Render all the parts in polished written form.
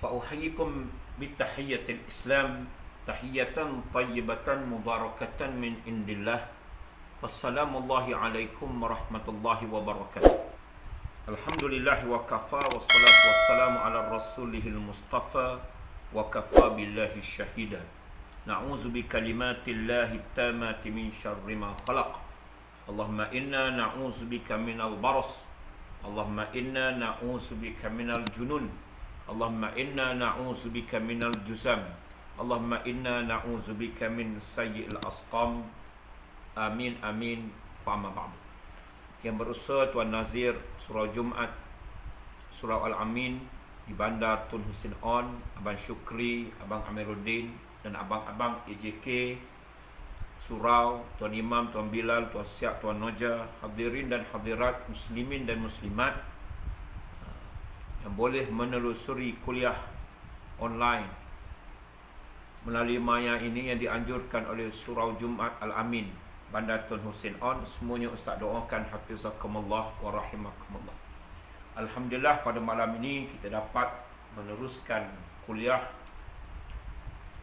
فأحييكم بتحية الإسلام تحية طيبة مباركة من عند الله فالسلام الله عليكم ورحمة الله وبركاته. الحمد لله وكفى والصلاة والسلام على رسوله المصطفى وكفى بالله الشهيدا. نعوذ بكلمات الله التامات من شر ما خلق. اللهم إنا نعوذ بك من البرص. اللهم إنا نعوذ بك من الجنون. اللهم إنا نعوذ بك من الجزام. اللهم إنا نعوذ بك من سيء الأسقام. Amin amin. Fa'ama ba'du. Yang berusaha Tuan Nazir surah Jumaat, surah Al-Amin di Bandar Tun Hussein On, Abang Syukri, Abang Amiruddin dan abang-abang AJK Surau, Tuan Imam, Tuan Bilal, Tuan Siak, Tuan Noja, hadirin dan hadirat muslimin dan muslimat yang boleh menelusuri kuliah online melalui maya ini yang dianjurkan oleh Surau Jumaat Al-Amin Bandar Tun Hussein On. Semuanya Ustaz doakan hafizakumullah wa rahimakumullah. Alhamdulillah pada malam ini kita dapat meneruskan kuliah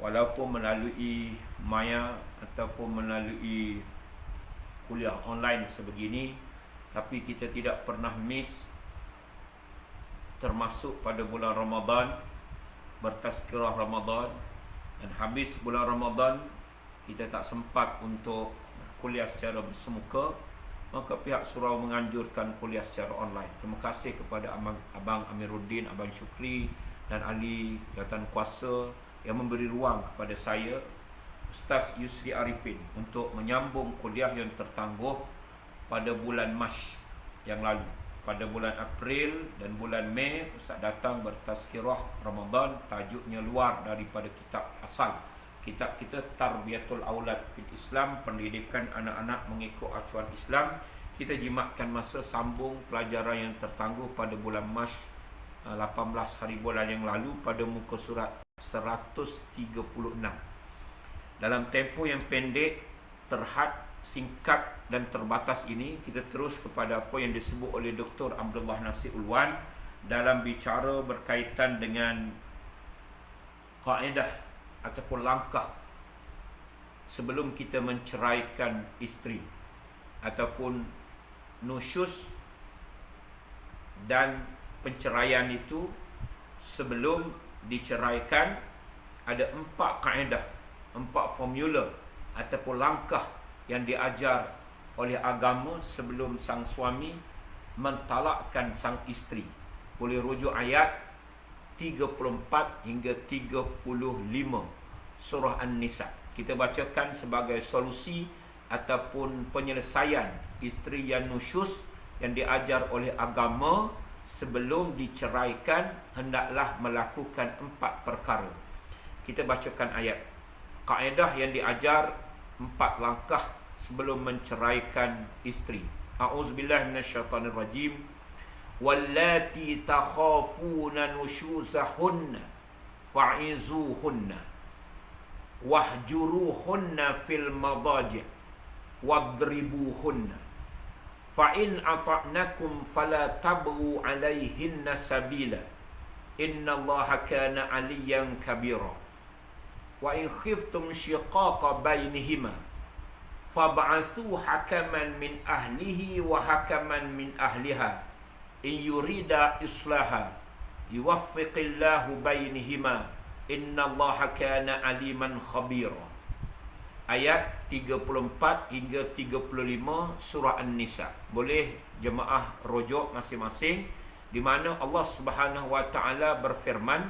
walaupun melalui maya ataupun melalui kuliah online sebegini, tapi kita tidak pernah miss termasuk pada bulan Ramadan, bertazkirah Ramadan, dan habis bulan Ramadan kita tak sempat untuk kuliah secara bersemuka, maka pihak surau menganjurkan kuliah secara online. Terima kasih kepada Abang Amiruddin, Abang Syukri dan ahli jawatan kuasa yang memberi ruang kepada saya, Ustaz Yusri Arifin, untuk menyambung kuliah yang tertangguh pada bulan Mac yang lalu. Pada bulan April dan bulan Mei, Ustaz datang bertazkirah Ramadan, tajuknya luar daripada kitab asal. Kitab kita Tarbiyatul Aulad fil Islam, pendidikan anak-anak mengikut acuan Islam. Kita jimatkan masa sambung pelajaran yang tertangguh pada bulan Mac 18 hari bulan yang lalu pada muka surat 136. Dalam tempoh yang pendek, terhad, singkat dan terbatas ini, kita terus kepada apa yang disebut oleh Dr. Abdullah Nasir Ulwan dalam bicara berkaitan dengan kaedah ataupun langkah sebelum kita menceraikan isteri ataupun nusyus dan penceraian itu. Sebelum diceraikan, ada 4 kaedah, 4 formula ataupun langkah yang diajar oleh agama sebelum sang suami mentalakkan sang isteri. Boleh rujuk ayat 34 hingga 35 surah An-Nisa. Kita bacakan sebagai solusi ataupun penyelesaian isteri yang nusyus yang diajar oleh agama sebelum diceraikan hendaklah melakukan 4 perkara. Kita bacakan ayat. Kaedah yang diajar 4 langkah sebelum menceraikan isteri. A'udzubillahi minasyaitonirrajim. Wallati takhafuna nusyuzahunna fa'izuhunna wahjuruhunna fil madaji' wadribuhunna fa'in ata'nakum fala tabghu 'alayhinna sabila innallaha kana 'aliyyan kabira wa in khiftum shiqaqa bainihima fab'athu hakaman min ahlihi wa hakaman min ahliha in yurida islaha yuwaffiqillahu bainihima innallaha kana aliman khabira. Ayat 34 hingga 35 surah An-Nisa. Boleh jemaah rujuk masing-masing, di mana Allah Subhanahu wa taala berfirman,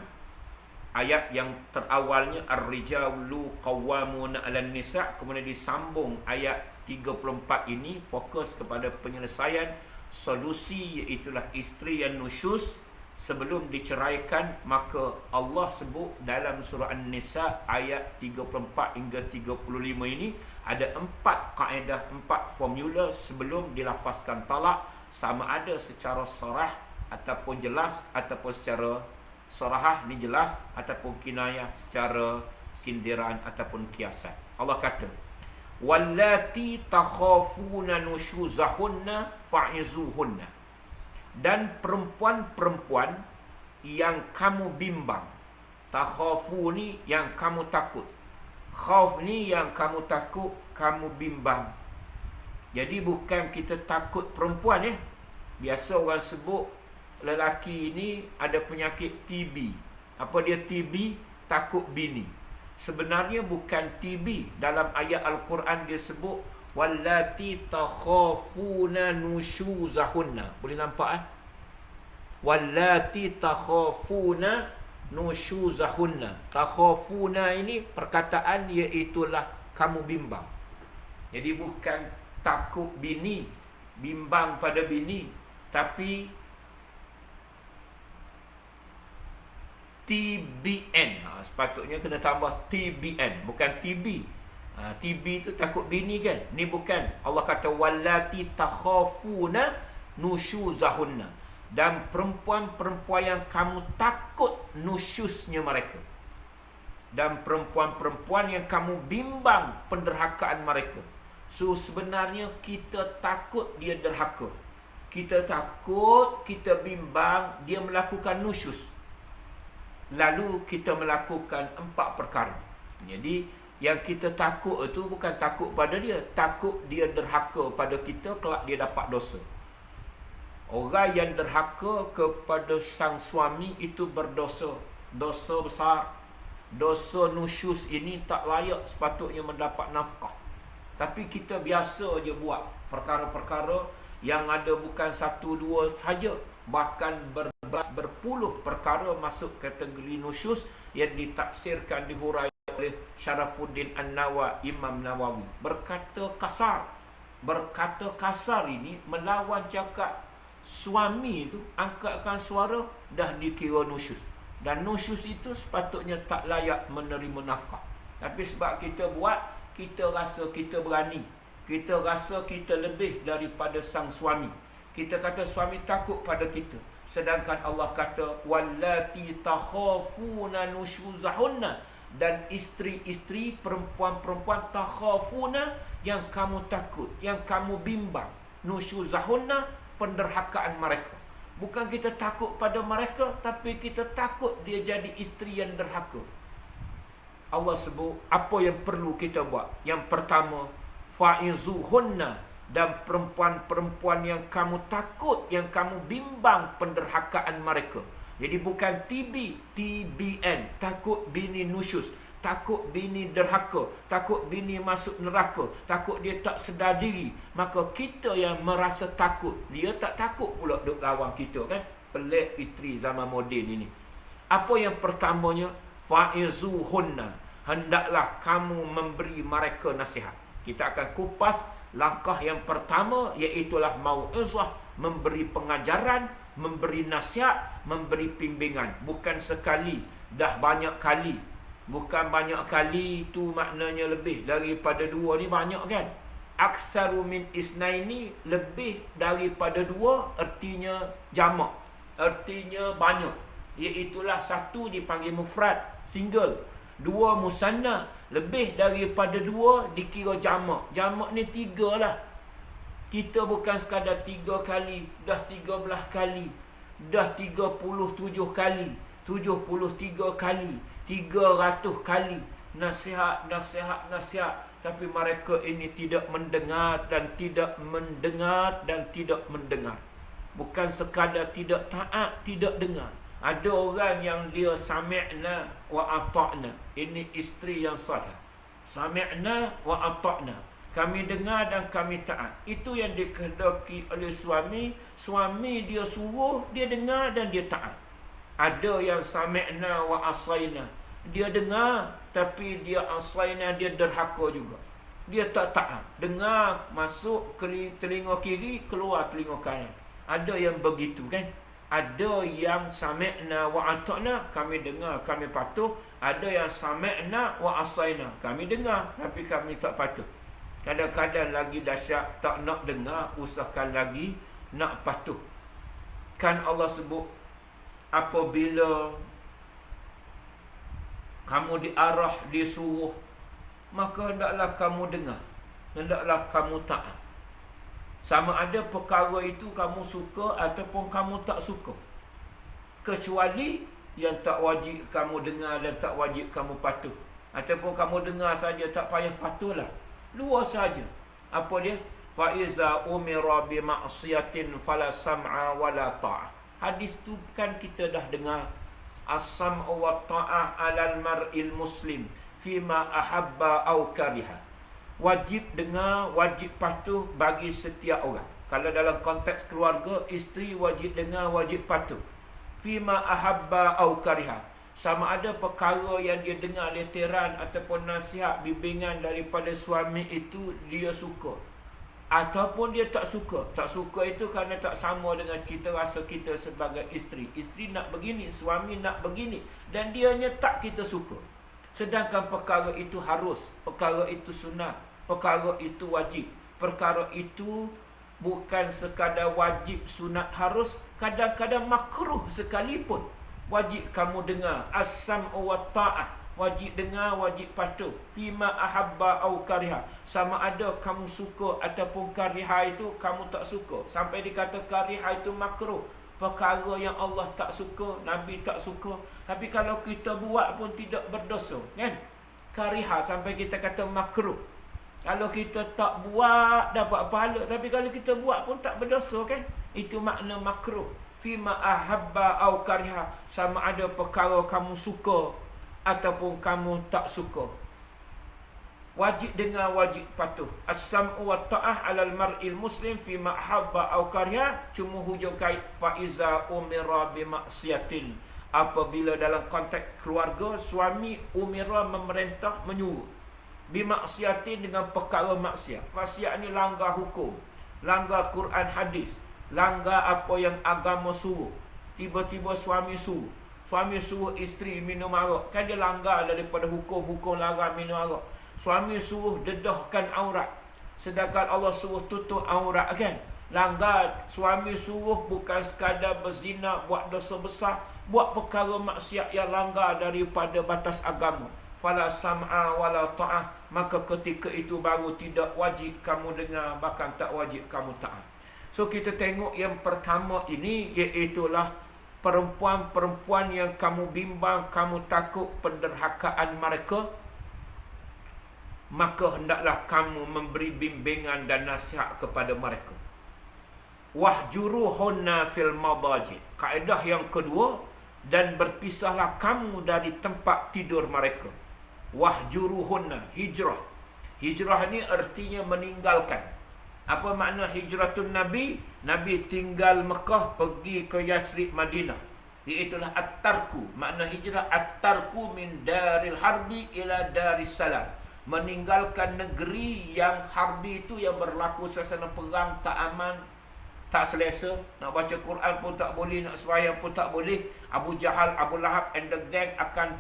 ayat yang terawalnya ar-rijalu qawwamuna 'alan nisa, kemudian disambung ayat 34 ini fokus kepada penyelesaian solusi, iaitulah isteri yang nusyus sebelum diceraikan. Maka Allah sebut dalam surah An-Nisa ayat 34 hingga 35 ini ada 4 kaedah, 4 formula sebelum dilafazkan talak, sama ada secara sarah ataupun jelas, ataupun secara sarahah ni jelas, ataupun kinayah secara sindiran ataupun kiasan. Allah kata, wallati takhafuna nusyuzahunna fa'izuhunna, dan perempuan-perempuan yang kamu bimbang Takhafu ni yang kamu takut. Khauf ni yang kamu takut, kamu bimbang. Jadi bukan kita takut perempuan ya. Biasa orang sebut lelaki ini ada penyakit TB. Apa dia TB? Takut bini. Sebenarnya bukan TB. Dalam ayat Al-Quran dia sebut wallati takhafuna nushuzahunna. Boleh nampak wallati takhafuna nushuzahunna. Takhafuna ini perkataan iaitulah kamu bimbang. Jadi bukan takut bini, bimbang pada bini, tapi TBN. Sepatutnya kena tambah TBN, bukan TB. TB tu takut bini kan. Ni bukan. Allah kata wallati takhafuna nushuzahunna. Dan perempuan-perempuan yang kamu takut nusyusnya mereka. Dan perempuan-perempuan yang kamu bimbang penderhakaan mereka. So sebenarnya kita takut dia derhaka. Kita takut, kita bimbang dia melakukan nusyus. Lalu kita melakukan 4 perkara. Jadi yang kita takut itu bukan takut pada dia, takut dia derhaka pada kita, kelak dia dapat dosa. Orang yang derhaka kepada sang suami itu berdosa, dosa besar. Dosa nusyus ini tak layak sepatutnya mendapat nafkah. Tapi kita biasa je buat perkara-perkara yang ada bukan 1, 2 saja, bahkan berpuluh perkara masuk kategori nusyus yang ditafsirkan, dihurai oleh Syarafuddin An-Nawawi, Imam Nawawi. Berkata kasar ini melawan cakap suami itu, angkatkan suara, dah dikira nusyus. Dan nusyus itu sepatutnya tak layak menerima nafkah. Tapi sebab kita buat, kita rasa kita berani, kita rasa kita lebih daripada sang suami. Kita kata suami takut pada kita, sedangkan Allah kata wallati takhafuna nusyuzahunna. Dan isteri-isteri, perempuan-perempuan takhafuna yang kamu takut, yang kamu bimbang, nusyuzahunna, penderhakaan mereka. Bukan kita takut pada mereka, tapi kita takut dia jadi isteri yang derhaka. Allah sebut apa yang perlu kita buat. Yang pertama, fa'izuhunna, dan perempuan-perempuan yang kamu takut, yang kamu bimbang penderhakaan mereka. Jadi bukan TBN, takut bini nusyus, takut bini derhaka, takut bini masuk neraka, takut dia tak sedar diri. Maka kita yang merasa takut, dia tak takut pula duk lawan kita kan. Pelik isteri zaman moden ini. Apa yang pertamanya? Fa'izuhunna, hendaklah kamu memberi mereka nasihat. Kita akan kupas langkah yang pertama, iaitulah mau'izah, memberi pengajaran, memberi nasihat, memberi bimbingan. Bukan sekali, dah banyak kali. Bukan banyak kali itu maknanya lebih daripada 2 ni banyak kan. Aksaru min isnaini, lebih daripada 2 artinya jamak, artinya banyak. Iaitulah 1 dipanggil mufrad, single. 2 musanna, lebih daripada 2 dikira jamak. Jamak ni 3 lah. Kita bukan sekadar 3 kali, dah 13 kali, dah 37 kali, 73 kali, 300 kali nasihat. Tapi mereka ini tidak mendengar dan tidak mendengar dan tidak mendengar. Bukan sekadar tidak taat, tidak dengar. Ada orang yang dia sami'na wa ata'na. Ini isteri yang salah. Sami'na wa ata'na, kami dengar dan kami taat. Itu yang dikehendaki oleh suami. Suami dia suruh, dia dengar dan dia taat. Ada yang sami'na wa asaina, dia dengar tapi dia asaina, dia derhaka juga. Dia tak taat. Dengar masuk telinga kiri, keluar telinga kanan. Ada yang begitu kan. Ada yang sami'na wa ata'na, kami dengar, kami patuh. Ada yang sami'na wa asaina, kami dengar tapi kami tak patuh. Kadang-kadang lagi dahsyat, tak nak dengar, usahakan lagi nak patuh. Kan Allah sebut, apabila kamu diarah, disuruh, maka hendaklah kamu dengar, hendaklah kamu taat. Sama ada perkara itu kamu suka ataupun kamu tak suka. Kecuali yang tak wajib kamu dengar dan tak wajib kamu patuh. Ataupun kamu dengar saja, tak payah patuhlah. Luas saja. Apa dia? Fa iza umira bi ma'siyatin fala sam'a wala ta'ah. Hadis tu kan kita dah dengar. As-sam'u wa ta'ah 'alal mar'il muslim fima ahabba au kariha. Wajib dengar, wajib patuh bagi setiap orang. Kalau dalam konteks keluarga, isteri wajib dengar, wajib patuh. Fima ahabba au kariha. Sama ada perkara yang dia dengar leteran ataupun nasihat, bimbingan daripada suami itu dia suka, ataupun dia tak suka. Tak suka itu kerana tak sama dengan cita rasa kita sebagai isteri. Isteri nak begini, suami nak begini, dan dianya tak kita suka. Sedangkan perkara itu harus, perkara itu sunat, perkara itu wajib. Perkara itu bukan sekadar wajib, sunat, harus, kadang-kadang makruh sekalipun. Wajib kamu dengar. As-sam'u wa ta'ah. Wajib dengar, wajib patuh. Fima ahabba au kariha. Sama ada kamu suka ataupun kariha itu kamu tak suka. Sampai dikata kariha itu makruh. Perkara yang Allah tak suka, Nabi tak suka. Tapi kalau kita buat pun tidak berdosa, kan? Kariha sampai kita kata makruh. Kalau kita tak buat dapat pahala, tapi kalau kita buat pun tak berdosa, kan? Itu makna makruh. Fima ahabba au kariha. Sama ada perkara kamu suka ataupun kamu tak suka. Wajib dengar, wajib patuh. As-sam'u wa ta'ah 'alal mar'il muslim fima ahabba au kariha. Cuma hujung kait fa iza umira bi maksiatin. Apabila dalam konteks keluarga, suami umira memerintah, menyuruh bi maksiatin, dengan perkara maksiat. Maksiat ni langgar hukum, langgar Quran hadis, langgar apa yang agama suruh. Tiba-tiba suami suruh isteri minum arak, kan dia langgar daripada hukum larang minum arak. Suami suruh dedahkan aurat, sedangkan Allah suruh tutup aurat, kan? Langgar. Suami suruh bukan sekadar berzina, buat dosa besar, buat perkara maksiat yang langgar daripada batas agama. Fala sam'a wala ta'ah. Maka ketika itu baru tidak wajib kamu dengar, bahkan tak wajib kamu taat. So kita tengok yang pertama ini, iaitulah perempuan-perempuan yang kamu bimbang, kamu takut penderhakaan mereka, maka hendaklah kamu memberi bimbingan dan nasihat kepada mereka. Wahjuruhunna fil madaji. Kaedah yang kedua, dan berpisahlah kamu dari tempat tidur mereka. Wahjuruhunna, hijrah. Hijrah ni artinya meninggalkan. Apa makna hijratun Nabi? Nabi tinggal Mekah pergi ke Yasrib, Madinah. Iaitulah at-tarku. Makna hijrah at-tarku min daril harbi ila daris salam. Meninggalkan negeri yang harbi itu, yang berlaku suasana perang, tak aman, tak selesa. Nak baca Quran pun tak boleh, nak sembahyang pun tak boleh. Abu Jahal, Abu Lahab and the gang akan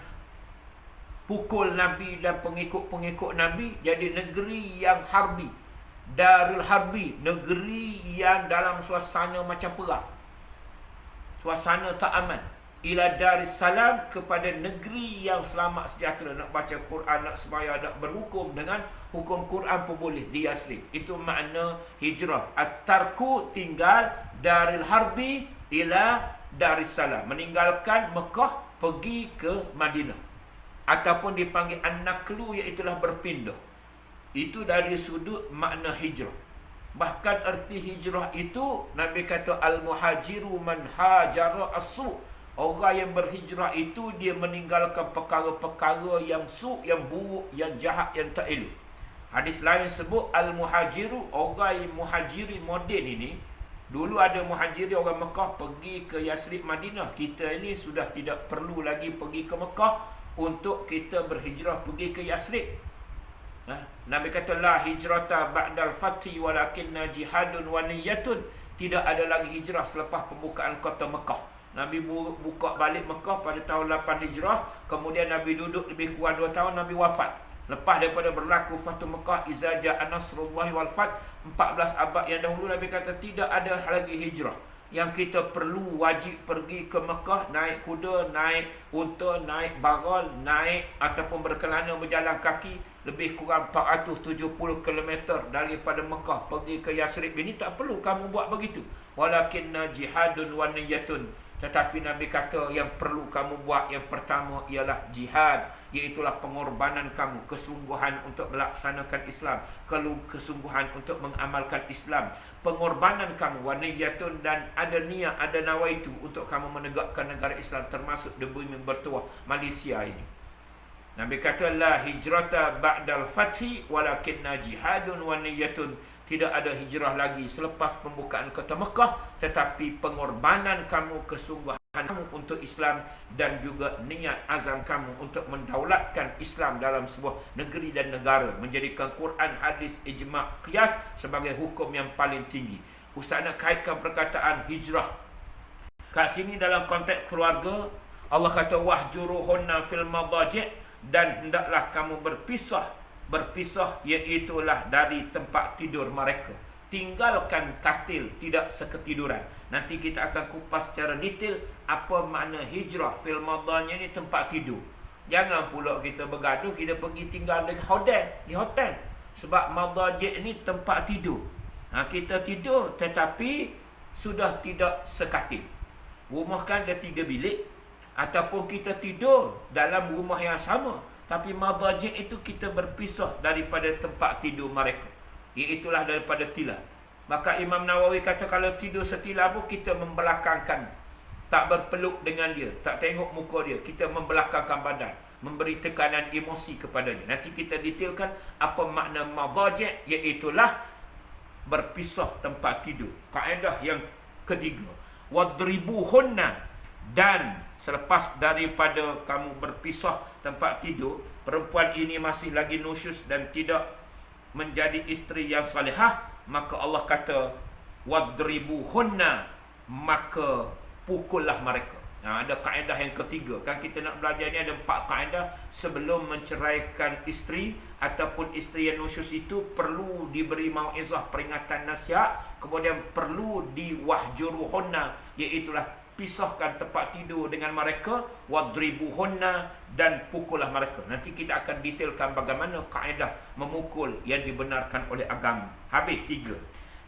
pukul Nabi dan pengikut-pengikut Nabi. Jadi negeri yang harbi, darul harbi, negeri yang dalam suasana macam perang, suasana tak aman. Ila daris salam, kepada negeri yang selamat sejahtera. Nak baca Quran, nak sembahyang, nak berhukum dengan hukum Quran pun boleh di Yasrib. Itu makna hijrah. At-tarku, tinggal, daril harbi ila daris salam, meninggalkan Mekah pergi ke Madinah. Ataupun dipanggil an-naklu, iaitulah berpindah. Itu dari sudut makna hijrah. Bahkan erti hijrah itu, Nabi kata al-muhajiru man hajara as-su'. Orang yang berhijrah itu, dia meninggalkan perkara-perkara yang su', yang buruk, yang jahat, yang tak elok. Hadis lain sebut al-muhajiru, orang yang muhajiri moden ini. Dulu ada muhajiri orang Mekah pergi ke Yasrib, Madinah. Kita ini sudah tidak perlu lagi pergi ke Mekah untuk kita berhijrah pergi ke Yasrib. Nabi kata la hijrata ba'dal fathi walakinna jihadun wa niyyatun. Tidak ada lagi hijrah selepas pembukaan kota Mekah. Nabi buka balik Mekah pada tahun 8 Hijrah. Kemudian Nabi duduk lebih kurang 2 tahun, Nabi wafat. Lepas daripada berlaku Fatu Mekah, iza ja'a nasrullahi wal fath, 14 abad yang dahulu, Nabi kata tidak ada lagi hijrah. Yang kita perlu wajib pergi ke Mekah, naik kuda, naik unta, naik bagal, naik ataupun berkelana berjalan kaki lebih kurang 470 km daripada Mekah pergi ke Yasrib. Ini tak perlu kamu buat begitu. Walakinna jihadun wa niyyatun. Tetapi Nabi kata yang perlu kamu buat yang pertama ialah jihad, iaitulah pengorbanan kamu, kesungguhan untuk melaksanakan Islam, kesungguhan untuk mengamalkan Islam, pengorbanan kamu, waniyatun, dan ada niat, ada nawaitu untuk kamu menegakkan negara Islam, termasuk di bumi bertuah Malaysia ini. Nabi kata la hijrata ba'dal fathi walakinna jihadun wa niyyatun. Tidak ada hijrah lagi selepas pembukaan kota Mekah, tetapi pengorbanan kamu, kesungguhan kamu untuk Islam, dan juga niat azam kamu untuk mendaulatkan Islam dalam sebuah negeri dan negara, menjadikan Quran, hadis, ijma', qiyas sebagai hukum yang paling tinggi. Ustaz nak kaitkan perkataan hijrah kat sini dalam konteks keluarga. Allah kata wahjuruhunna fil madaji', dan hendaklah kamu berpisah, iaitulah dari tempat tidur mereka. Tinggalkan katil, tidak seketiduran. Nanti kita akan kupas secara detail apa makna hijrah fil madanya ni, tempat tidur. Jangan pula kita bergaduh, kita pergi tinggal di hotel. Sebab madaji' ni tempat tidur. Kita tidur tetapi sudah tidak sekatil. Rumah kan ada 3 bilik, ataupun kita tidur dalam rumah yang sama, tapi madaji' itu kita berpisah daripada tempat tidur mereka, iaitulah daripada tilam. Maka Imam Nawawi kata kalau tidur setilam pun kita membelakangkan, tak berpeluk dengan dia, tak tengok muka dia, kita membelakangkan badan, memberi tekanan emosi kepadanya. Nanti kita detailkan apa makna madaji', iaitulah berpisah tempat tidur. Kaedah yang ketiga, wadribuhunna, dan selepas daripada kamu berpisah tempat tidur, perempuan ini masih lagi nusyus dan tidak menjadi isteri yang salihah, maka Allah kata wadribuhunna, maka pukullah mereka. Ada kaedah yang ketiga. Kan kita nak belajar ni ada 4 kaedah sebelum menceraikan isteri, ataupun isteri yang nusyus itu perlu diberi mauizah, peringatan, nasihat, kemudian perlu diwahjuruhunna, iaitulah pisahkan tempat tidur dengan mereka, wadribuhunna, dan pukullah mereka. Nanti kita akan detailkan bagaimana kaedah memukul yang dibenarkan oleh agama. Habis 3.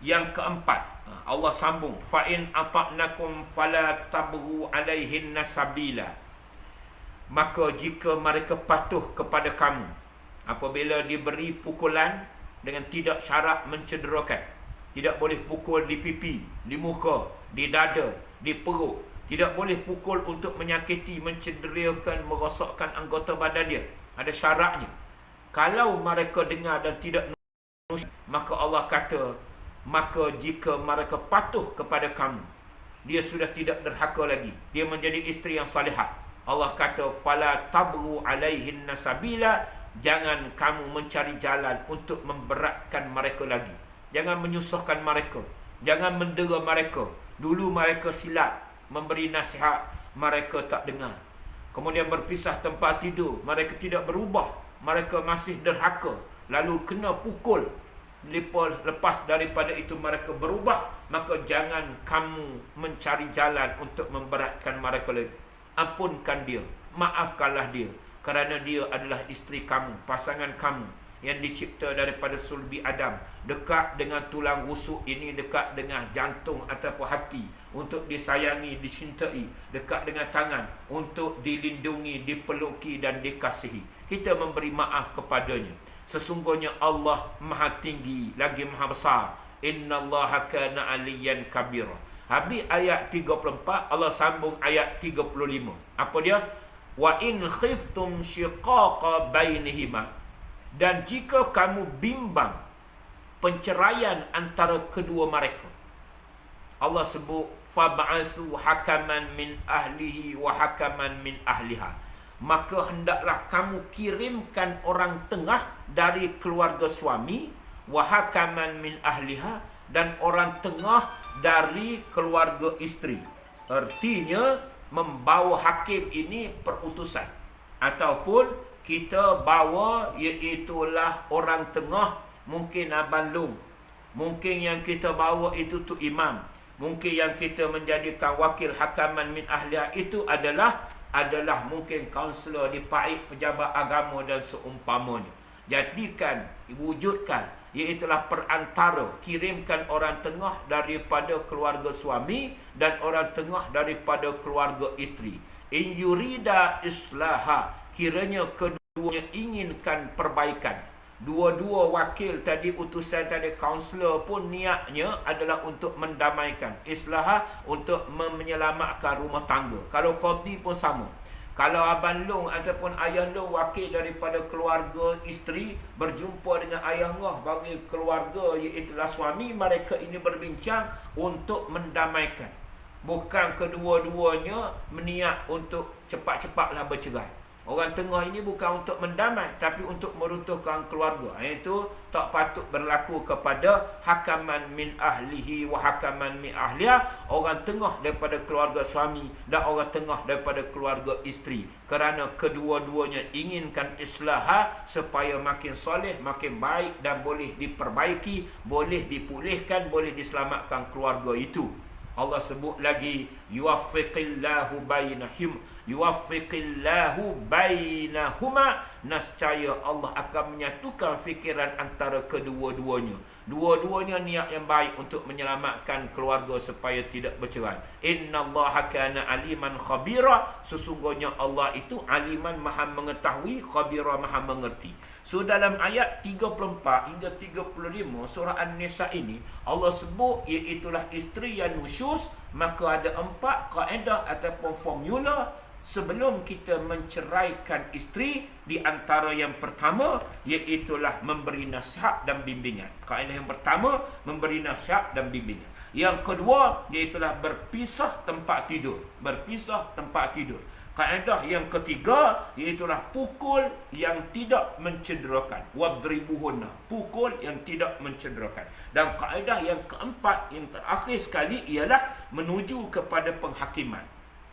Yang keempat, Allah sambung, fa in ata'nakum fala tabghu alaihinna sabila. Maka jika mereka patuh kepada kamu apabila diberi pukulan dengan tidak syarat mencederakan, tidak boleh pukul di pipi, di muka, di dada, di perut, tidak boleh pukul untuk menyakiti, mencederakan, merosakkan anggota badan dia. Ada syaratnya. Kalau mereka dengar dan tidak nusyuk, maka Allah kata, maka jika mereka patuh kepada kamu, dia sudah tidak derhaka lagi, dia menjadi isteri yang salihah. Allah kata fala tabru alaihinna sabila, jangan kamu mencari jalan untuk memberatkan mereka lagi. Jangan menyusahkan mereka, jangan mendera mereka. Dulu mereka silap, memberi nasihat, mereka tak dengar. Kemudian berpisah tempat tidur, mereka tidak berubah, mereka masih derhaka, lalu kena pukul. Lepas daripada itu mereka berubah, maka jangan kamu mencari jalan untuk memberatkan mereka lagi. Ampunkan dia, maafkanlah dia, kerana dia adalah isteri kamu, pasangan kamu yang dicipta daripada sulbi Adam, dekat dengan tulang rusuk ini, dekat dengan jantung ataupun hati, untuk disayangi, dicintai, dekat dengan tangan, untuk dilindungi, dipeluki dan dikasihi. Kita memberi maaf kepadanya. Sesungguhnya Allah Maha Tinggi lagi Maha Besar. Innallaha kana aliyan kabira. Habis ayat 34, Allah sambung ayat 35. Apa dia? Wa in khiftum shiqaqa bainihima, dan jika kamu bimbang penceraian antara kedua mereka, Allah sebut fab'asu hakaman min ahlihi wa hakaman min ahliha, maka hendaklah kamu kirimkan orang tengah dari keluarga suami, wa hakaman min ahliha, dan orang tengah dari keluarga isteri. Artinya membawa hakim ini perutusan, ataupun kita bawa iaitulah orang tengah, mungkin Abang Long, mungkin yang kita bawa itu tu imam, mungkin yang kita menjadikan wakil hakaman min ahliha itu adalah mungkin kaunselor di paik pejabat agama dan seumpamanya. jadikan, wujudkan, iaitulah perantara, kirimkan orang tengah daripada keluarga suami dan orang tengah daripada keluarga isteri. In yurida islaha, kiranya keduanya inginkan perbaikan. Dua-dua wakil tadi, utusan tadi, kaunselor pun niatnya adalah untuk mendamaikan. Islaha untuk menyelamatkan rumah tangga. Kalau qadi pun sama. Kalau abang long ataupun ayah long wakil daripada keluarga isteri berjumpa dengan ayah ngah bagi keluarga iaitulah suami, mereka ini berbincang untuk mendamaikan. Bukan kedua-duanya meniat untuk cepat-cepatlah bercerai. Orang tengah ini bukan untuk mendamai, tapi untuk meruntuhkan keluarga. Itu tak patut berlaku kepada hakaman min ahlihi wa hakaman min ahliha, orang tengah daripada keluarga suami dan orang tengah daripada keluarga isteri. Kerana kedua-duanya inginkan islaha supaya makin soleh, makin baik dan boleh diperbaiki, boleh dipulihkan, boleh diselamatkan keluarga itu. Allah sebut lagi, yuwaffiqillahu bainahuma, nescaya Allah akan menyatukan fikiran antara kedua-duanya. Dua-duanya niat yang baik untuk menyelamatkan keluarga supaya tidak bercerai. Innallaha kana aliman khabira, sesungguhnya Allah itu aliman, maha mengetahui, khabira, maha mengerti. So dalam ayat 34 hingga 35 surah An-Nisa ini, Allah sebut iaitulah isteri yang nusyus. Maka ada 4 kaedah ataupun formula sebelum kita menceraikan isteri. Di antara yang pertama iaitulah memberi nasihat dan bimbingan. Kaedah yang pertama, memberi nasihat dan bimbingan. Yang kedua iaitulah berpisah tempat tidur. Berpisah tempat tidur. Kaedah yang ketiga iaitulah pukul yang tidak mencederakan. Wadribuhunna, pukul yang tidak mencederakan. Dan kaedah yang keempat, yang terakhir sekali, ialah menuju kepada penghakiman.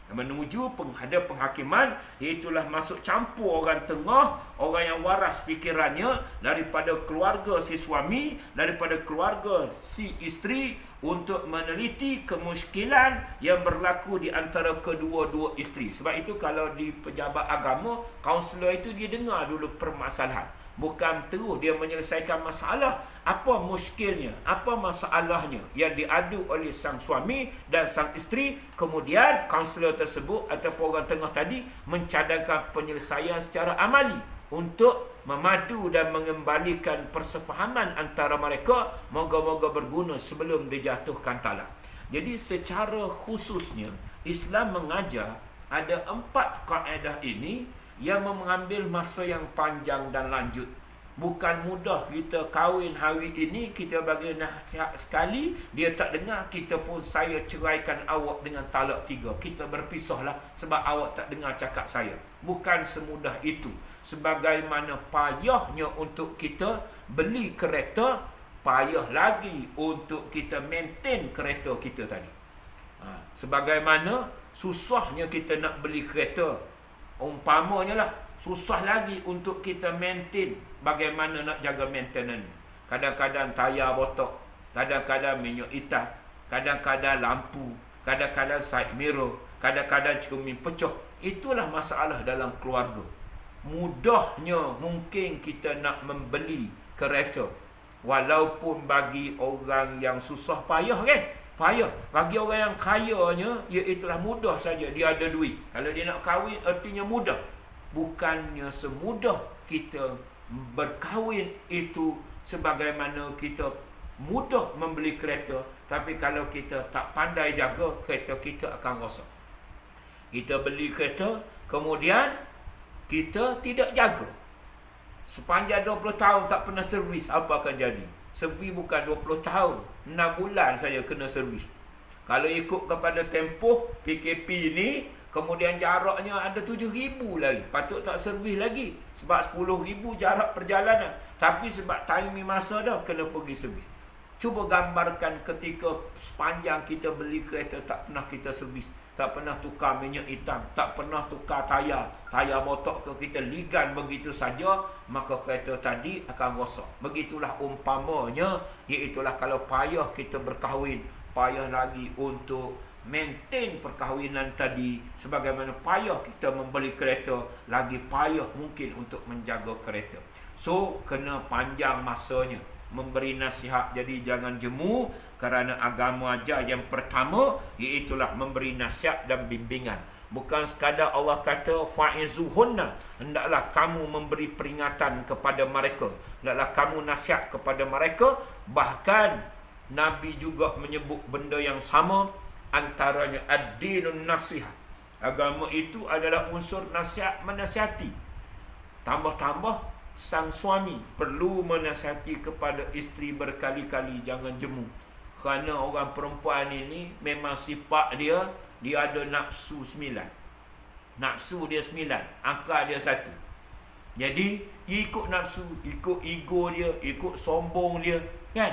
Menuju ada penghakiman, iaitulah masuk campur orang tengah, orang yang waras fikirannya, daripada keluarga si suami, daripada keluarga si isteri, untuk meneliti kemusykilan yang berlaku di antara kedua-dua isteri. Sebab itu kalau di pejabat agama, kaunselor itu dia dengar dulu permasalahan. Bukan terus dia menyelesaikan masalah. Apa muskilnya, apa masalahnya yang diadu oleh sang suami dan sang isteri. Kemudian kaunselor tersebut ataupun orang tengah tadi mencadangkan penyelesaian secara amali untuk memadu dan mengembalikan persefahaman antara mereka. Moga-moga berguna sebelum dijatuhkan talak. Jadi secara khususnya Islam mengajar ada 4 kaedah ini yang mengambil masa yang panjang dan lanjut. Bukan mudah kita kahwin hari ini, kita bagi nasihat sekali, dia tak dengar, kita pun saya ceraikan awak dengan talak 3. Kita berpisahlah sebab awak tak dengar cakap saya. Bukan semudah itu. Sebagaimana payahnya untuk kita beli kereta, payah lagi untuk kita maintain kereta kita tadi. Sebagaimana susahnya kita nak beli kereta, umpamanya lah, susah lagi untuk kita maintain. Bagaimana nak jaga maintenance? Kadang-kadang tayar botok, kadang-kadang minyak hitam, kadang-kadang lampu, kadang-kadang side mirror, kadang-kadang cermin pecah. Itulah masalah dalam keluarga. Mudahnya mungkin kita nak membeli kereta, walaupun bagi orang yang susah payah kan, payah. Bagi orang yang kayanya, iaitulah mudah saja, dia ada duit. Kalau dia nak kahwin, artinya mudah. Bukannya semudah kita berkahwin itu sebagaimana kita mudah membeli kereta, tapi kalau kita tak pandai jaga, kereta kita akan rosak. Kita beli kereta, kemudian kita tidak jaga. Sepanjang 20 tahun tak pernah servis, apa akan jadi? Servis bukan 20 tahun, 6 bulan saya kena servis. Kalau ikut kepada tempoh PKP ni, kemudian jaraknya ada 7,000 lagi. Patut tak servis lagi. Sebab 10,000 jarak perjalanan. Tapi sebab timing masa dah, kena pergi servis. Cuba gambarkan ketika sepanjang kita beli kereta, tak pernah kita servis. Tak pernah tukar minyak hitam. Tak pernah tukar tayar. Tayar botok ke kita ligan begitu saja, maka kereta tadi akan rosak. Begitulah umpamanya, iaitulah kalau payah kita berkahwin, payah lagi untuk maintain perkahwinan tadi. Sebagaimana payah kita membeli kereta, lagi payah mungkin untuk menjaga kereta. So, kena panjang masanya memberi nasihat. Jadi jangan jemu, kerana agama ajar yang pertama iaitulah memberi nasihat dan bimbingan. Bukan sekadar Allah kata fa'izuhunna, hendaklah kamu memberi peringatan kepada mereka, hendaklah kamu nasihat kepada mereka. Bahkan Nabi juga menyebut benda yang sama, antaranya ad-dinun nasihat. Agama itu adalah unsur nasihat, menasihati. Tambah-tambah sang suami perlu menasihati kepada isteri berkali-kali, jangan jemu. Kerana orang perempuan ini memang sifat dia ada nafsu 9. Nafsu dia 9, akal dia 1. Jadi dia ikut nafsu, ikut ego dia, ikut sombong dia, kan?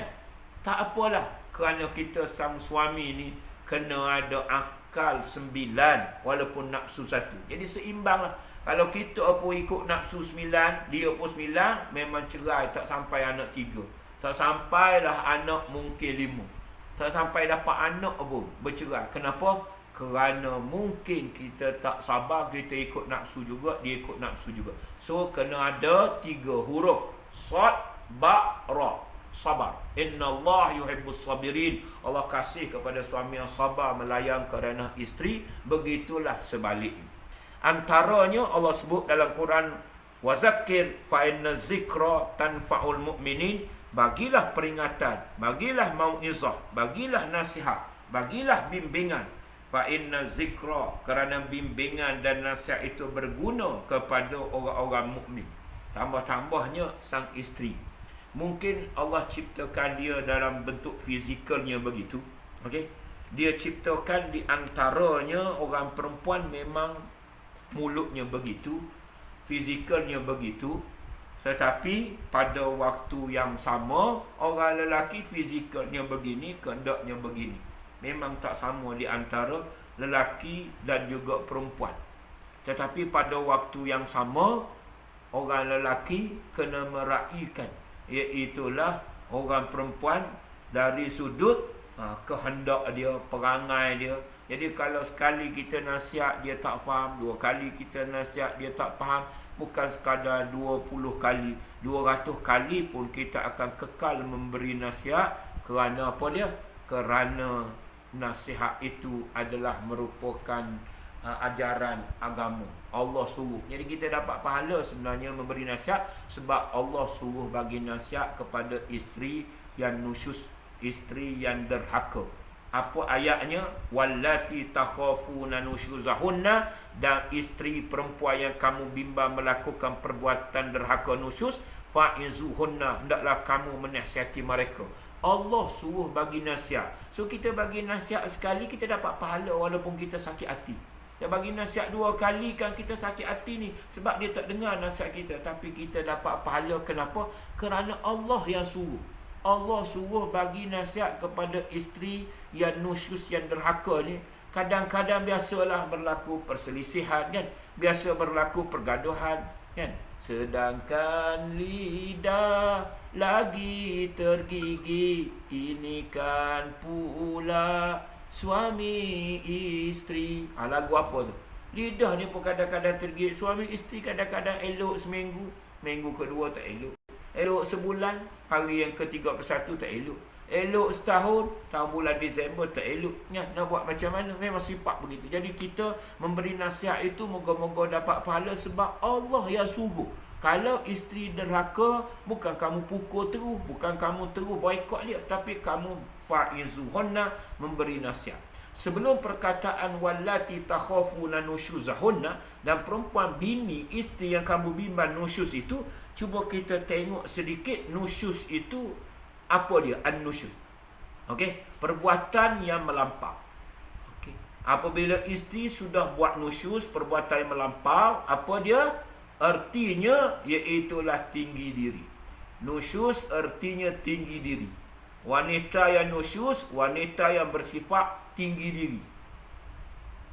Tak apalah, kerana kita sang suami ni kena ada akal 9 walaupun nafsu 1. Jadi seimbanglah. Kalau kita pun ikut nafsu 9, dia pun 9, memang cerai tak sampai anak 3. Tak sampailah anak mungkin 5. Tak sampai dapat anak pun bercerai. Kenapa? Kerana mungkin kita tak sabar, kita ikut nafsu juga, dia ikut nafsu juga. So kena ada 3 huruf. Sad, ba, ra. Sabar. Innallaha yuhibbus sabirin. Allah kasih kepada suami yang sabar melayan kerana isteri. Begitulah sebaliknya. Antaranya Allah sebut dalam Quran, wazakir fa inna zikra tanfa'ul mu'minin. Bagilah peringatan, bagilah mau'izah, bagilah nasihat, bagilah bimbingan. Fa inna zikra, kerana bimbingan dan nasihat itu berguna kepada orang-orang mukmin. Tambah-tambahnya sang isteri, mungkin Allah ciptakan dia dalam bentuk fizikalnya begitu. Okey, dia ciptakan di antaranya orang perempuan memang mulutnya begitu, fizikalnya begitu, tetapi pada waktu yang sama orang lelaki fizikalnya begini, kehendaknya begini. Memang tak sama di antara lelaki dan juga perempuan. Tetapi pada waktu yang sama orang lelaki kena meraihkan, iaitulah orang perempuan dari sudut kehendak dia, perangai dia. Jadi kalau sekali kita nasihat dia tak faham, 2 kali kita nasihat dia tak faham, bukan sekadar 20 kali, 200 kali pun kita akan kekal memberi nasihat. Kerana apa dia? Kerana nasihat itu adalah merupakan ajaran agama. Allah suruh. Jadi kita dapat pahala sebenarnya memberi nasihat, sebab Allah suruh bagi nasihat kepada isteri yang nusyus, isteri yang derhaka. Apa ayatnya? Wallati takhafuna nusyuzahunna, dan isteri perempuan yang kamu bimbang melakukan perbuatan derhaka nusyuz, fa'izuhunna, hendaklah kamu menasihati mereka. Allah suruh bagi nasihat. So kita bagi nasihat sekali, kita dapat pahala walaupun kita sakit hati. Kita bagi nasihat 2 kali kan kita sakit hati ni, sebab dia tak dengar nasihat kita, tapi kita dapat pahala. Kenapa? Kerana Allah yang suruh. Allah suruh bagi nasihat kepada isteri yang nusyus, yang derhaka ni. Kadang-kadang biasalah berlaku perselisihan, kan? Biasa berlaku pergaduhan, kan? Sedangkan lidah lagi tergigit, ini kan pula suami isteri. Lagu apa tu? Lidah ni pun kadang-kadang tergigit. Suami isteri kadang-kadang elok seminggu, minggu kedua tak elok. Elok sebulan, hari yang ke-31 tak elok. Elok setahun, tahun bulan Disember tak elok. Ya, nak buat macam mana? Memang sifat begitu. Jadi kita memberi nasihat itu moga-moga dapat pahala, sebab Allah yang suruh. Kalau isteri derhaka, bukan kamu pukul terus, bukan kamu terus boikot dia, tapi kamu fa'izuhunna, memberi nasihat. Sebelum perkataan wallati takhafuna nusyuzahunna, dan perempuan bini isteri yang kamu bimbang nusyuz itu, cuba kita tengok sedikit nusyuz itu apa dia? An-nusyuz. Okey, perbuatan yang melampau. Okey. Apabila isteri sudah buat nusyuz, perbuatan yang melampau, apa dia? Artinya iaitulah tinggi diri. Nusyuz artinya tinggi diri. Wanita yang nusyuz, wanita yang bersifat tinggi diri,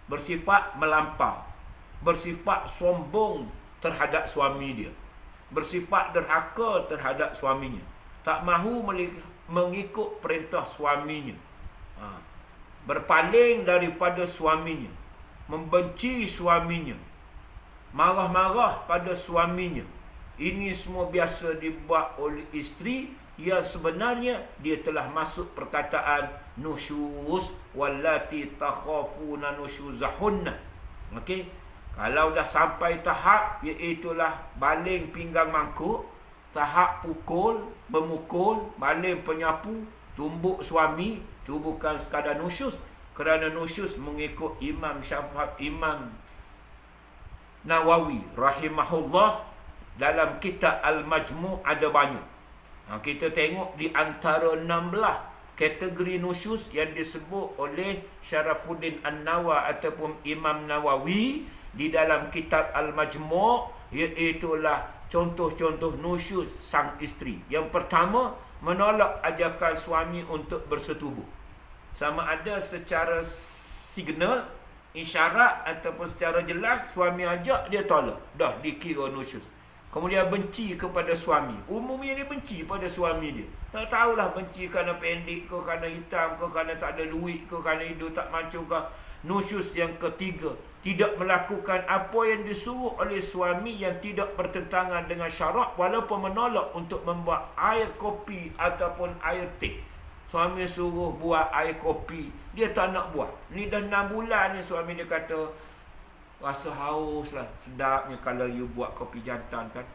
bersifat melampau, bersifat sombong terhadap suami dia, bersifat derhaka terhadap suaminya, tak mahu mengikut perintah suaminya. berpaling daripada suaminya, membenci suaminya, marah-marah pada suaminya. Ini semua biasa dibuat oleh isteri yang sebenarnya dia telah masuk perkataan nusyuz wallati takhafuna nusyuzahunna. Okey, kalau dah sampai tahap iaitulah baling pinggang mangkuk, tahap pukul, memukul, baling penyapu, tumbuk suami, itu bukan sekadar nusyuz. Kerana nusyuz mengikut Imam Nawawi rahimahullah, dalam kitab Al-Majmu' ada banyak. Kita tengok di antara 16 kategori nusyuz yang disebut oleh Syarafuddin An-Nawa ataupun Imam Nawawi di dalam kitab Al-Majmu', iaitulah contoh-contoh nusyuz sang isteri. Yang pertama, menolak ajakan suami untuk bersetubuh. Sama ada secara signal, isyarat ataupun secara jelas, suami ajak dia tolak, dah dikira nusyuz. Kemudian benci kepada suami. Umumnya dia benci pada suami dia. Tak tahulah benci kerana pendek ke, kerana hitam ke, kerana tak ada duit ke, kerana hidup tak mancung ke. Nusyuz yang ketiga, tidak melakukan apa yang disuruh oleh suami yang tidak bertentangan dengan syarak, walaupun menolak untuk membuat air kopi ataupun air teh. Suami suruh buat air kopi, dia tak nak buat. Ni dah 6 bulan ni suami dia kata, rasa haus lah, sedapnya kalau you buat kopi jantan kan.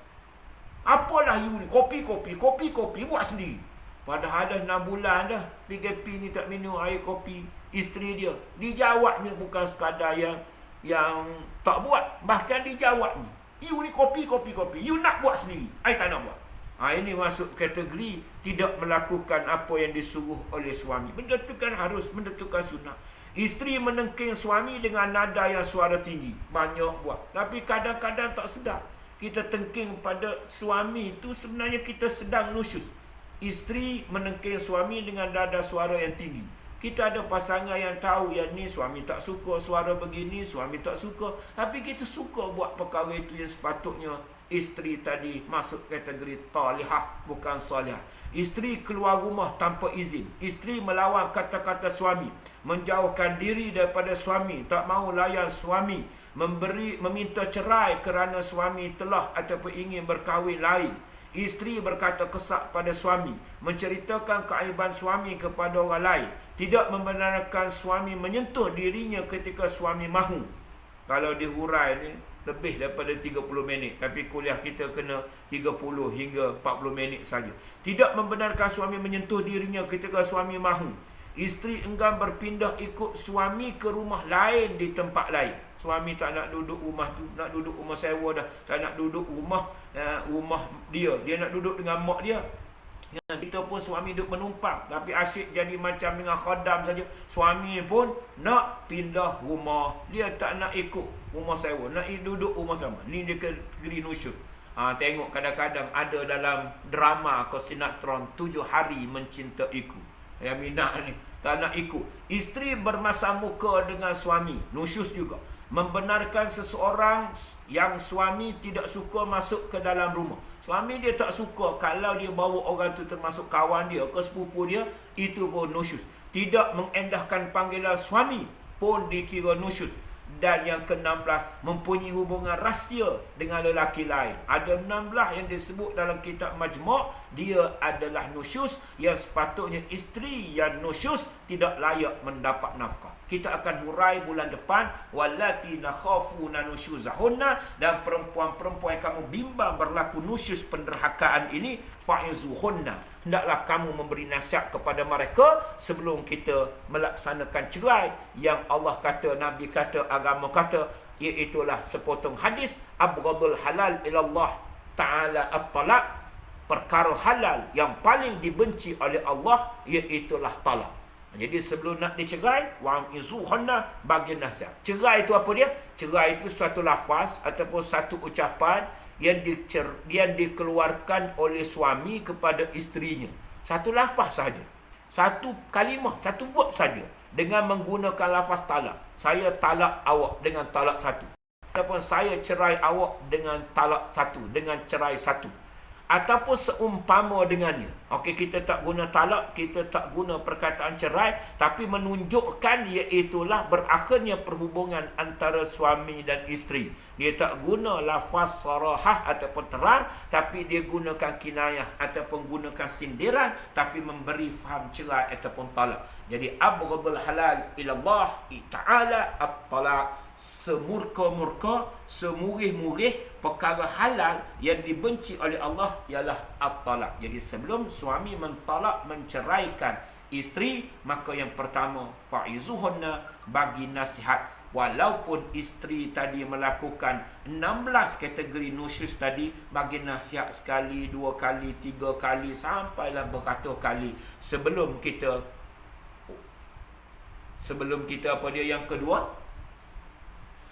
Apalah you ni, kopi, buat sendiri. Padahal dah 6 bulan dah PKP ni tak minum air kopi. Isteri dia, dijawabnya bukan sekadar yang tak buat, bahkan dijawabnya, you ni kopi, you nak buat sendiri, I tak nak buat. Ini masuk kategori tidak melakukan apa yang disuruh oleh suami. Benda tu kan harus, benda tu kan sunnah. Isteri menengking suami dengan nada yang suara tinggi, banyak buat. Tapi kadang-kadang tak sedar. Kita tengking pada suami itu sebenarnya kita sedang nusyuz. Isteri menengking suami dengan nada suara yang tinggi. Kita ada pasangan yang tahu yang ni suami tak suka suara begini, suami tak suka. Tapi kita suka buat perkara itu yang sepatutnya isteri tadi masuk kategori talihah, bukan salihah. Isteri keluar rumah tanpa izin. Isteri melawan kata-kata suami, menjauhkan diri daripada suami, tak mahu layan suami, meminta cerai kerana suami telah ataupun ingin berkahwin lain. Isteri berkata kesak pada suami, menceritakan keaiban suami kepada orang lain, tidak membenarkan suami menyentuh dirinya ketika suami mahu. Kalau dihurai ni lebih daripada 30 minit, tapi kuliah kita kena 30 hingga 40 minit saja. Tidak membenarkan suami menyentuh dirinya ketika suami mahu. Isteri enggan berpindah ikut suami ke rumah lain di tempat lain. Suami tak nak duduk rumah tu, nak duduk rumah sewa dah, tak nak duduk rumah dia nak duduk dengan mak dia. Kita pun suami duduk menumpang, tapi asyik jadi macam dengan khadam saja. Suami pun nak pindah rumah, dia tak nak ikut rumah sewa, nak duduk rumah sama. Ni dia kategori nusyuz. Tengok kadang-kadang ada dalam drama atau sinetron 7 hari mencintaiku. Yang minat ni tak nak ikut. Isteri bermasam muka dengan suami, nusyuz juga. Membenarkan seseorang yang suami tidak suka masuk ke dalam rumah. Suami dia tak suka kalau dia bawa orang tu, termasuk kawan dia ke sepupu dia, itu pun nusyuz. Tidak mengendahkan panggilan suami pun dikira nusyuz. Dan yang ke-16, mempunyai hubungan rahsia dengan lelaki lain. Ada 16 yang disebut dalam kitab Majmu'. Dia adalah nusyuz yang sepatutnya isteri yang nusyuz tidak layak mendapat nafkah. Kita akan hurai bulan depan, wallati nakhafuna nusyuzahunna, dan perempuan-perempuan yang kamu bimbang berlaku nusyuz penderhakaan ini, fa'izuhunna, hendaklah kamu memberi nasihat kepada mereka sebelum kita melaksanakan cerai yang Allah kata, Nabi kata, agama kata, iaitulah sepotong hadis, abghadul halal ilallah ta'ala at-talaq, perkara halal yang paling dibenci oleh Allah iaitulah talak. Jadi sebelum nak dicerai, wa'izuhunna, bagi nasihat. Cerai itu apa dia? Cerai itu suatu lafaz ataupun satu ucapan yang dikeluarkan oleh suami kepada isterinya. Satu lafaz saja, satu kalimah, satu verb saja, dengan menggunakan lafaz talak. Saya talak awak dengan talak satu, ataupun saya cerai awak dengan talak satu, dengan cerai satu. ataupun seumpama dengannya. Okey, kita tak guna talak, kita tak guna perkataan cerai, tapi menunjukkan iaitulah berakhirnya perhubungan antara suami dan isteri. Dia tak guna lafaz sarahah ataupun terang, tapi dia gunakan kinayah ataupun gunakan sindiran, tapi memberi faham cerai ataupun talak. Jadi abghadul halal ila Allah Ta'ala at-talaq. Semurka-murka, semurih-murih perkara halal yang dibenci oleh Allah ialah at-talaq. Jadi sebelum suami mentalak, menceraikan isteri, maka yang pertama fa'izuhunna, bagi nasihat. Walaupun isteri tadi melakukan 16 kategori nusyuz tadi, bagi nasihat sekali, 2 kali, 3 kali, sampailah beratus kali sebelum kita apa dia yang kedua,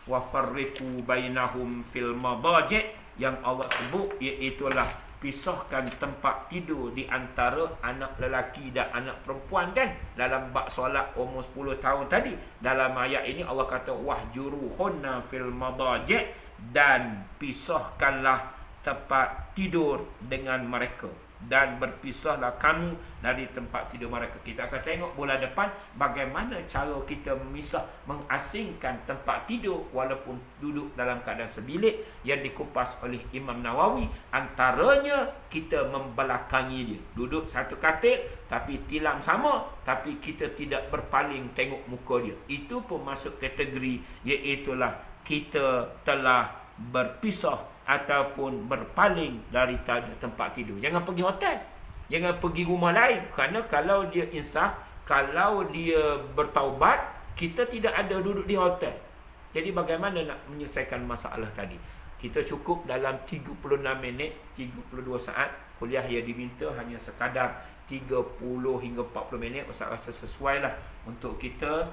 wa farriqu bainahum fil madaji', yang Allah sebut iaitulah pisahkan tempat tidur di antara anak lelaki dan anak perempuan, kan, dalam bab solat umur 10 tahun tadi. Dalam ayat ini Allah kata wahjuruhunna fil madaji', dan pisahkanlah tempat tidur dengan mereka, dan berpisahlah kamu dari tempat tidur mereka. Kita akan tengok bulan depan bagaimana cara kita memisah, mengasingkan tempat tidur walaupun duduk dalam keadaan sebilik, yang dikupas oleh Imam Nawawi. Antaranya kita membelakangi dia, duduk satu katil tapi tilam sama, tapi kita tidak berpaling tengok muka dia. Itu pun masuk kategori iaitulah kita telah berpisah ataupun berpaling dari tempat tidur. Jangan pergi hotel, jangan pergi rumah lain, kerana kalau dia insaf, kalau dia bertaubat, kita tidak ada duduk di hotel. Jadi bagaimana nak menyelesaikan masalah tadi? Kita cukup dalam 36 minit, 32 saat. Kuliah yang diminta hanya sekadar 30 hingga 40 minit. Ustaz rasa sesuai lah untuk kita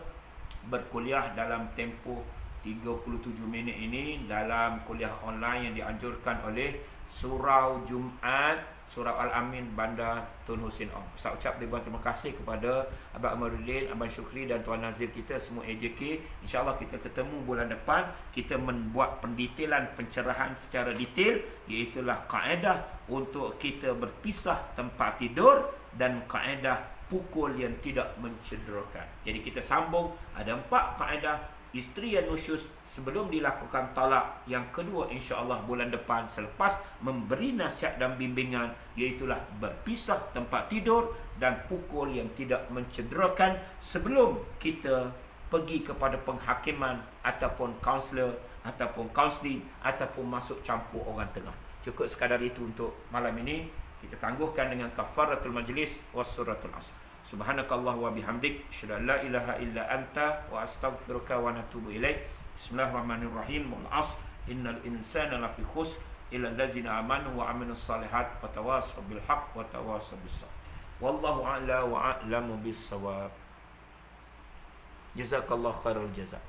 berkuliah dalam tempoh 37 minit ini dalam kuliah online yang dianjurkan oleh Surau Jumaat Surau Al-Amin Bandar Tun Hussein Ong. Saya ucap ribuan terima kasih kepada Abang Amaruddin, Abang Syukri dan Tuan Nazir kita semua AJK. InsyaAllah kita ketemu bulan depan. Kita membuat pendetailan pencerahan secara detail, iaitulah kaedah untuk kita berpisah tempat tidur dan kaedah pukul yang tidak mencederakan. Jadi kita sambung, ada 4 kaedah isteri yang nusyuz sebelum dilakukan talak. Yang kedua insya-Allah bulan depan selepas memberi nasihat dan bimbingan, iaitulah berpisah tempat tidur dan pukul yang tidak mencederakan sebelum kita pergi kepada penghakiman ataupun kaunselor ataupun kaunseling ataupun masuk campur orang tengah. Cukup sekadar itu untuk malam ini. Kita tangguhkan dengan kafaratul majlis was suratul asr. Subhanakallah wa bihamdik, asyhadu an la ilaha illa anta wa astaghfiruka wa natubu ilaik. Bismillahirrahmanirrahim. Wal 'ashr innal insana lafi khusr illa allazina amanu wa 'amilus shalihat wa tawassaw bil haqq wa tawassaw bis sabr. Wallahu a'la wa a'lamu bis shawab. Jazakallahu khairal jazaa.